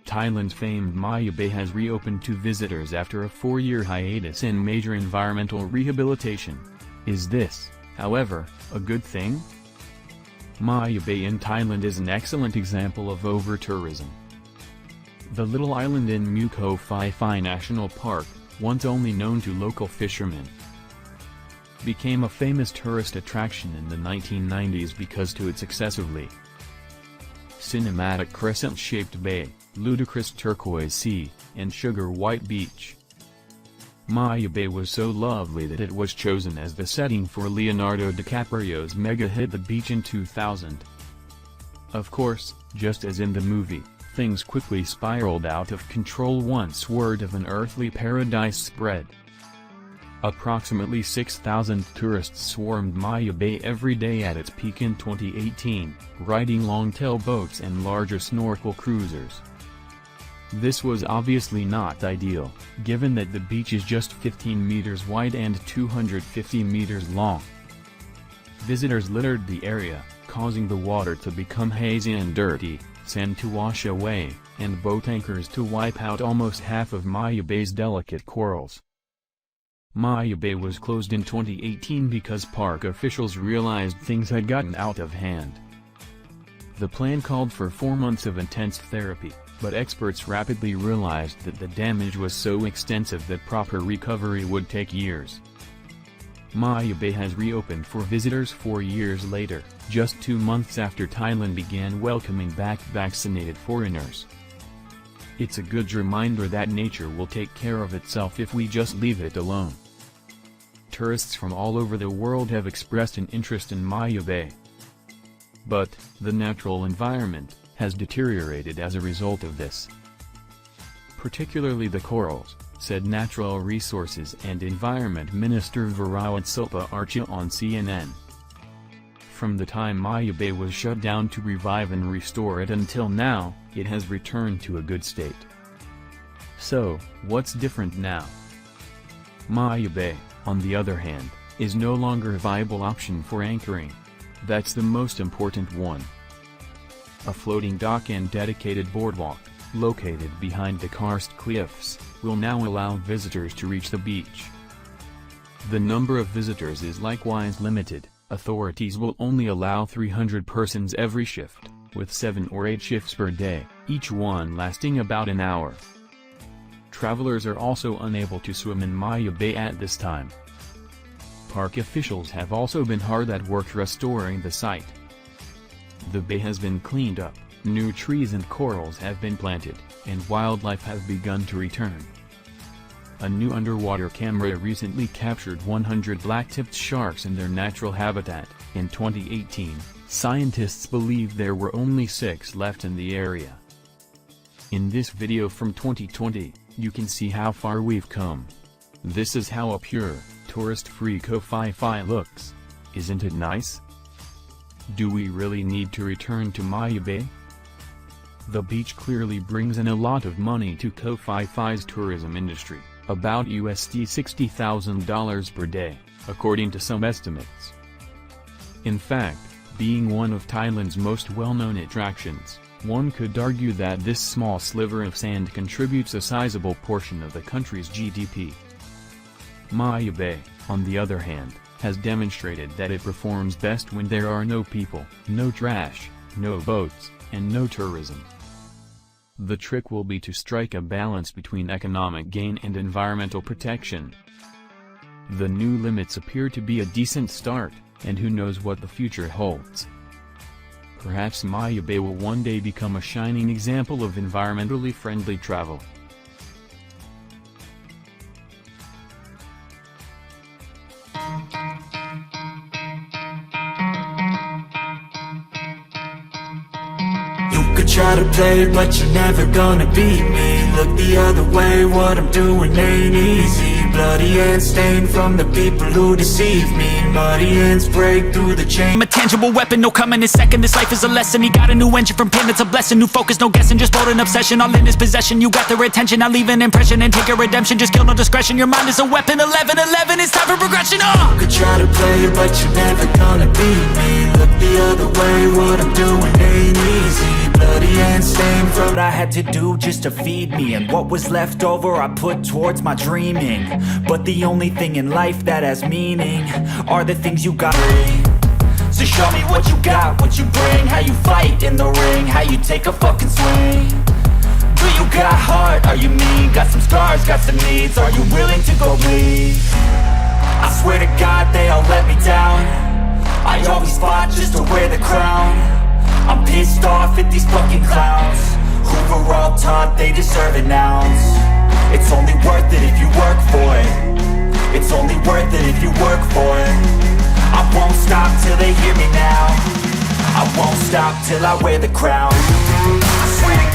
Thailand's famed Maya Bay has reopened to visitors after a 4-year hiatus and major environmental rehabilitation. Is this, however, a good thing? Maya Bay in Thailand is an excellent example of over-tourism. The little island in Muko Phi Phi National Park, once only known to local fishermen, became a famous tourist attraction in the 1990s because to its excessively cinematic crescent-shaped bay, ludicrous turquoise sea, and sugar-white beach. Maya Bay was so lovely that it was chosen as the setting for Leonardo DiCaprio's mega hit The Beach in 2000. Of course, just as in the movie, things quickly spiraled out of control once word of an earthly paradise spread. Approximately 6,000 tourists swarmed Maya Bay every day at its peak in 2018, riding long-tail boats and larger snorkel cruisers. This was obviously not ideal, given that the beach is just 15 meters wide and 250 meters long. Visitors littered the area, causing the water to become hazy and dirty, sand to wash away, and boat anchors to wipe out almost half of Maya Bay's delicate corals. Maya Bay was closed in 2018 because park officials realized things had gotten out of hand. The plan called for 4 months of intense therapy, but experts rapidly realized that the damage was so extensive that proper recovery would take years. Maya Bay has reopened for visitors 4 years later, just 2 months after Thailand began welcoming back vaccinated foreigners. It's a good reminder that nature will take care of itself if we just leave it alone. Tourists from all over the world have expressed an interest in Maya Bay. But, the natural environment has deteriorated as a result of this. Particularly the corals, said Natural Resources and Environment Minister Virawat Silpa Archia on CNN. From the time Maya Bay was shut down to revive and restore it until now, it has returned to a good state. So, what's different now? Maya Bay, on the other hand, is no longer a viable option for anchoring. That's the most important one. A floating dock and dedicated boardwalk, located behind the karst cliffs, will now allow visitors to reach the beach. The number of visitors is likewise limited. Authorities will only allow 300 persons every shift, with 7 or 8 shifts per day, each one lasting about an hour. Travelers are also unable to swim in Maya Bay at this time. Park officials have also been hard at work restoring the site. The bay has been cleaned up, new trees and corals have been planted, and wildlife has begun to return. A new underwater camera recently captured 100 black-tipped sharks in their natural habitat. In 2018, scientists believe there were only 6 left in the area. In this video from 2020, you can see how far we've come. This is how a pure, tourist-free Koh Phi Phi looks. Isn't it nice? Do we really need to return to Maya Bay? The beach clearly brings in a lot of money to Koh Phi Phi's tourism industry, about $60,000 per day, according to some estimates. In fact, being one of Thailand's most well-known attractions, one could argue that this small sliver of sand contributes a sizable portion of the country's GDP. Maya Bay, on the other hand, has demonstrated that it performs best when there are no people, no trash, no boats, and no tourism. The trick will be to strike a balance between economic gain and environmental protection. The new limits appear to be a decent start, and who knows what the future holds. Perhaps Maya Bay will one day become a shining example of environmentally friendly travel. Try to play, but you're never gonna beat me. Look the other way, what I'm doing ain't easy. Bloody hands stained from the people who deceive me. Muddy hands break through the chain. I'm a tangible weapon, no coming in second. This life is a lesson. He got a new engine from pain, it's a blessing. New focus, no guessing, just bold an obsession. All in his possession, you got their attention. I'll leave an impression and take a redemption. Just kill no discretion, your mind is a weapon. 11-11, it's time for progression. You could try to play, but you're never gonna beat me. Look the other way, what I'm doing ain't easy. bloody and stained from what I had to do just to feed me, and what was left over I put towards my dreaming. But the only thing in life that has meaning are the things you got. So show me what you got, what you bring, how you fight in the ring, how you take a fucking swing. Do you got heart, are you mean, got some scars, got some needs, are you willing to go bleed? I swear to God they all let me down, I always fought just to wear the crown. I'm pissed off at these fucking clowns who were all taught they deserve an ounce. It's only worth it if you work for it. It's only worth it if you work for it. I won't stop till they hear me now. I won't stop till I wear the crown. I swear to